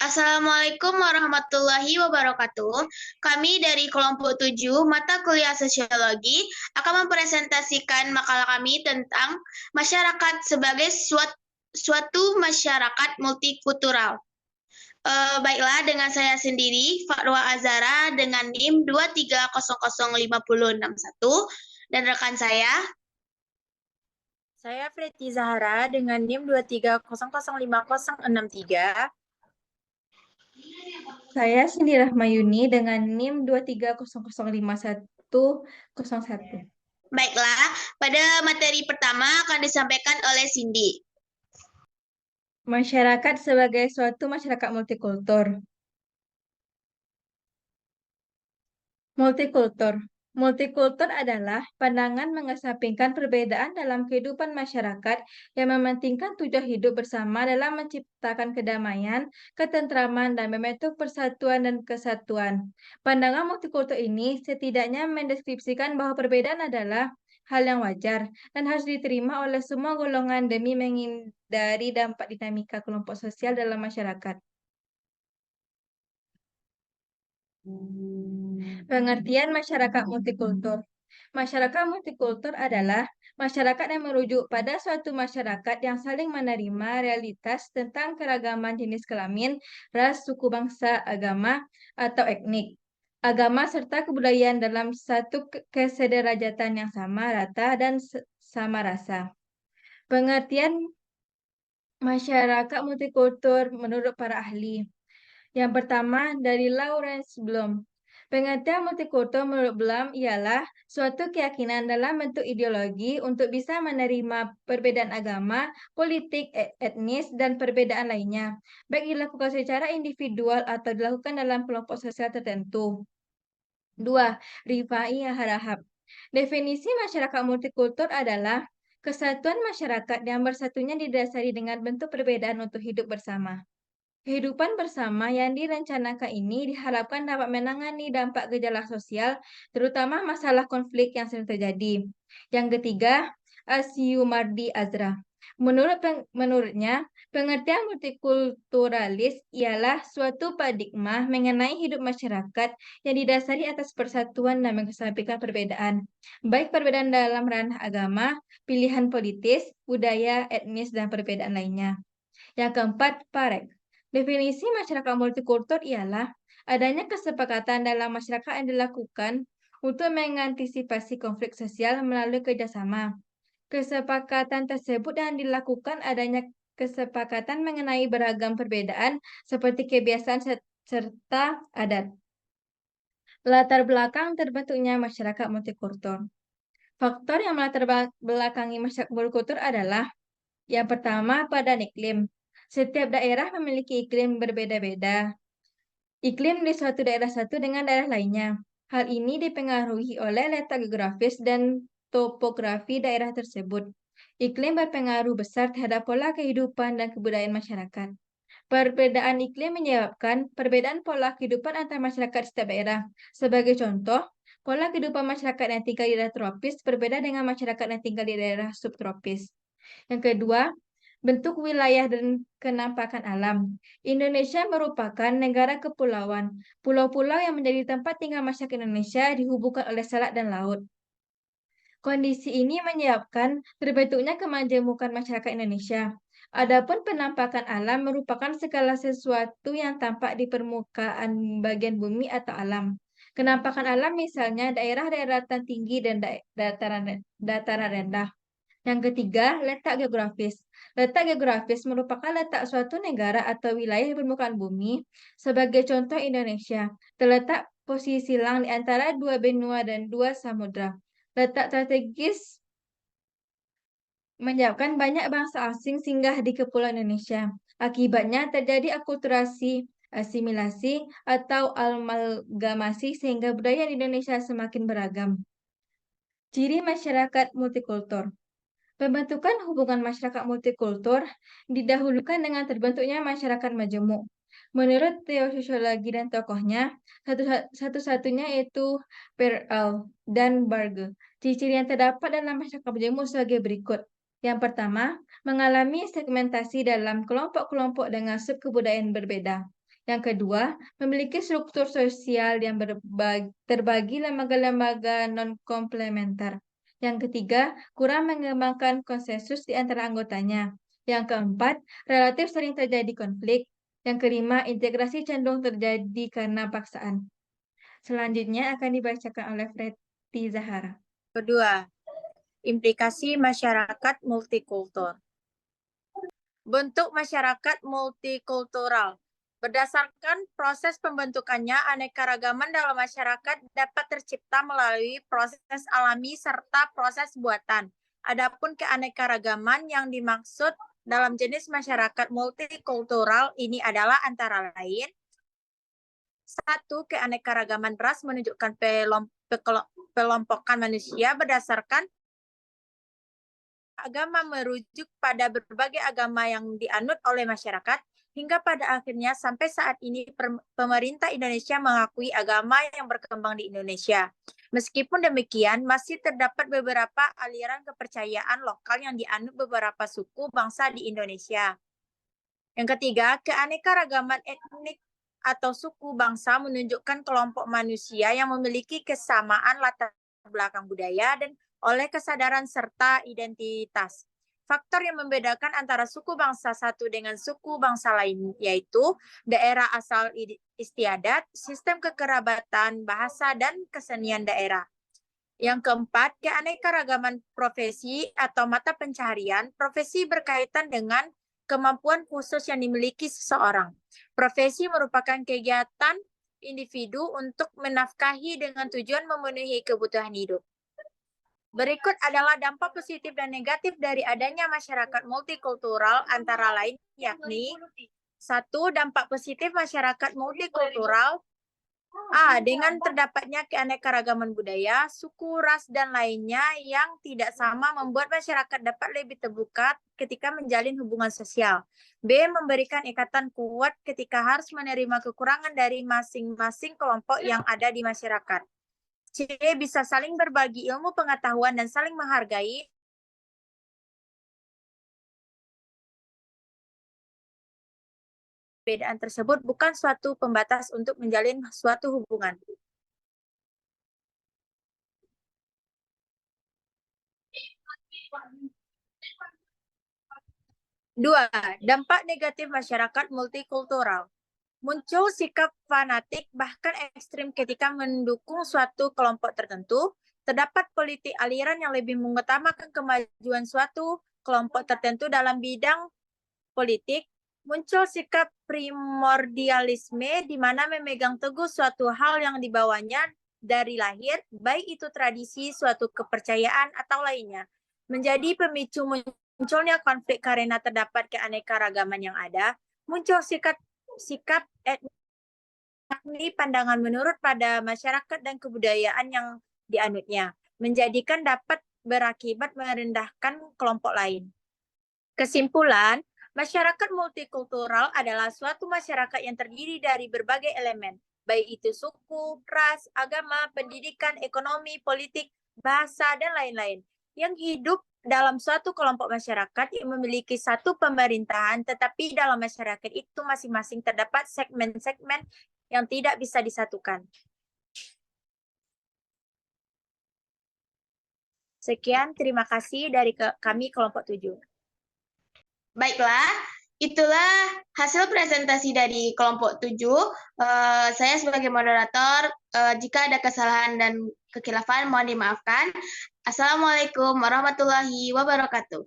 Assalamualaikum warahmatullahi wabarakatuh. Kami dari kelompok 7 mata kuliah sosiologi akan mempresentasikan makalah kami tentang masyarakat sebagai suatu masyarakat multikultural. Baiklah, dengan saya sendiri, Farwa Azara dengan NIM 2300561 dan rekan Saya Preti Zahara dengan NIM 2300563. Saya Cindy Rahmayuni dengan NIM 230050101. Baiklah, pada materi pertama akan disampaikan oleh Cindy. Masyarakat sebagai suatu masyarakat multikultur. Multikultur. Multikultur adalah pandangan mengesampingkan perbedaan dalam kehidupan masyarakat yang mementingkan tujuan hidup bersama dalam menciptakan kedamaian, ketentraman, dan membentuk persatuan dan kesatuan. Pandangan multikultur ini setidaknya mendeskripsikan bahwa perbedaan adalah hal yang wajar dan harus diterima oleh semua golongan demi menghindari dampak dinamika kelompok sosial dalam masyarakat. Pengertian masyarakat multikultur. Masyarakat multikultur adalah masyarakat yang merujuk pada suatu masyarakat yang saling menerima realitas tentang keragaman jenis kelamin, ras, suku bangsa, agama, atau etnik, agama serta kebudayaan dalam satu kesederajatan yang sama, rata, dan sama rasa. Pengertian masyarakat multikultur menurut para ahli. Yang pertama, dari Lawrence Bloom. Pengertian multikultur menurut Bloom ialah suatu keyakinan dalam bentuk ideologi untuk bisa menerima perbedaan agama, politik, etnis, dan perbedaan lainnya, baik dilakukan secara individual atau dilakukan dalam kelompok sosial tertentu. 2. Rifai Harahap. Definisi masyarakat multikultur adalah kesatuan masyarakat yang bersatunya didasari dengan bentuk perbedaan untuk hidup bersama. Kehidupan bersama yang direncanakan ini diharapkan dapat menangani dampak gejala sosial, terutama masalah konflik yang sering terjadi. Yang ketiga, Asyumardi Azra. Menurutnya, pengertian multikulturalis ialah suatu paradigma mengenai hidup masyarakat yang didasari atas persatuan dan mengesampingkan perbedaan, baik perbedaan dalam ranah agama, pilihan politis, budaya, etnis, dan perbedaan lainnya. Yang keempat, Parek. Definisi masyarakat multikultur ialah adanya kesepakatan dalam masyarakat yang dilakukan untuk mengantisipasi konflik sosial melalui kerjasama. Kesepakatan tersebut yang dilakukan adanya kesepakatan mengenai beragam perbedaan seperti kebiasaan serta adat. Latar belakang terbentuknya masyarakat multikultur. Faktor yang melatar belakangi masyarakat multikultur adalah yang pertama, padan iklim. Setiap daerah memiliki iklim berbeda-beda. Iklim di suatu daerah satu dengan daerah lainnya. Hal ini dipengaruhi oleh letak geografis dan topografi daerah tersebut. Iklim berpengaruh besar terhadap pola kehidupan dan kebudayaan masyarakat. Perbedaan iklim menyebabkan perbedaan pola kehidupan antar masyarakat setiap daerah. Sebagai contoh, pola kehidupan masyarakat yang tinggal di daerah tropis berbeda dengan masyarakat yang tinggal di daerah subtropis. Yang kedua, bentuk wilayah dan kenampakan alam. Indonesia merupakan negara kepulauan. Pulau-pulau yang menjadi tempat tinggal masyarakat Indonesia dihubungkan oleh selat dan laut. Kondisi ini menyebabkan terbentuknya kemajemukan masyarakat Indonesia. Adapun penampakan alam merupakan segala sesuatu yang tampak di permukaan bagian bumi atau alam. Kenampakan alam misalnya daerah-daerah tinggi dan dataran rendah. Yang ketiga, letak geografis. Letak geografis merupakan letak suatu negara atau wilayah di permukaan bumi. Sebagai contoh Indonesia, terletak posisi silang di antara dua benua dan dua samudra. Letak strategis menyebabkan banyak bangsa asing singgah di Kepulauan Indonesia. Akibatnya terjadi akulturasi, asimilasi, atau amalgamasi sehingga budaya di Indonesia semakin beragam. Ciri masyarakat multikultur. Pembentukan hubungan masyarakat multikultur didahulukan dengan terbentuknya masyarakat majemuk. Menurut teososiologi dan tokohnya, satu-satunya yaitu Pearl dan Barge. Ciri-ciri yang terdapat dalam masyarakat majemuk sebagai berikut. Yang pertama, mengalami segmentasi dalam kelompok-kelompok dengan sub kebudayaan berbeda. Yang kedua, memiliki struktur sosial yang terbagi lembaga-lembaga non-komplementer. Yang ketiga, kurang mengembangkan konsensus di antara anggotanya. Yang keempat, relatif sering terjadi konflik. Yang kelima, integrasi cenderung terjadi karena paksaan. Selanjutnya akan dibacakan oleh Preti Zahara. Kedua, implikasi masyarakat multikultur. Bentuk masyarakat multikultural. Berdasarkan proses pembentukannya, anekaragaman dalam masyarakat dapat tercipta melalui proses alami serta proses buatan. Adapun keanekaragaman yang dimaksud dalam jenis masyarakat multikultural ini adalah antara lain: 1. Keanekaragaman ras menunjukkan pelompokan manusia berdasarkan agama, merujuk pada berbagai agama yang dianut oleh masyarakat, hingga pada akhirnya sampai saat ini pemerintah Indonesia mengakui agama yang berkembang di Indonesia. Meskipun demikian, masih terdapat beberapa aliran kepercayaan lokal yang dianut beberapa suku bangsa di Indonesia. Yang ketiga, keanekaragaman etnik atau suku bangsa menunjukkan kelompok manusia yang memiliki kesamaan latar belakang budaya dan oleh kesadaran serta identitas. Faktor yang membedakan antara suku bangsa satu dengan suku bangsa lain yaitu daerah asal istiadat, sistem kekerabatan, bahasa, dan kesenian daerah. Yang keempat, keanekaragaman profesi atau mata pencaharian. Profesi berkaitan dengan kemampuan khusus yang dimiliki seseorang. Profesi merupakan kegiatan individu untuk menafkahi dengan tujuan memenuhi kebutuhan hidup. Berikut adalah dampak positif dan negatif dari adanya masyarakat multikultural, antara lain yakni: 1. Dampak positif masyarakat multikultural. A. Dengan terdapatnya keanekaragaman budaya, suku, ras, dan lainnya yang tidak sama membuat masyarakat dapat lebih terbuka ketika menjalin hubungan sosial. B. Memberikan ikatan kuat ketika harus menerima kekurangan dari masing-masing kelompok yang ada di masyarakat. C. Bisa saling berbagi ilmu pengetahuan dan saling menghargai. Perbedaan tersebut bukan suatu pembatas untuk menjalin suatu hubungan. Dua, dampak negatif masyarakat multikultural. Muncul sikap fanatik bahkan ekstrim ketika mendukung suatu kelompok tertentu. Terdapat politik aliran yang lebih mengutamakan kemajuan suatu kelompok tertentu dalam bidang politik. Muncul sikap primordialisme di mana memegang teguh suatu hal yang dibawanya dari lahir, baik itu tradisi, suatu kepercayaan, atau lainnya. Menjadi pemicu munculnya konflik karena terdapat keanekaragaman yang ada. Muncul sikap yakni pandangan menurut pada masyarakat dan kebudayaan yang dianutnya, menjadikan dapat berakibat merendahkan kelompok lain. Kesimpulan, masyarakat multikultural adalah suatu masyarakat yang terdiri dari berbagai elemen, baik itu suku, ras, agama, pendidikan, ekonomi, politik, bahasa, dan lain-lain, yang hidup dalam suatu kelompok masyarakat yang memiliki satu pemerintahan, tetapi dalam masyarakat itu masing-masing terdapat segmen-segmen yang tidak bisa disatukan. Sekian, terima kasih dari kami kelompok 7. Baiklah, itulah hasil presentasi dari kelompok 7. Saya sebagai moderator, jika ada kesalahan dan kekhilafan mohon dimaafkan. Assalamualaikum warahmatullahi wabarakatuh.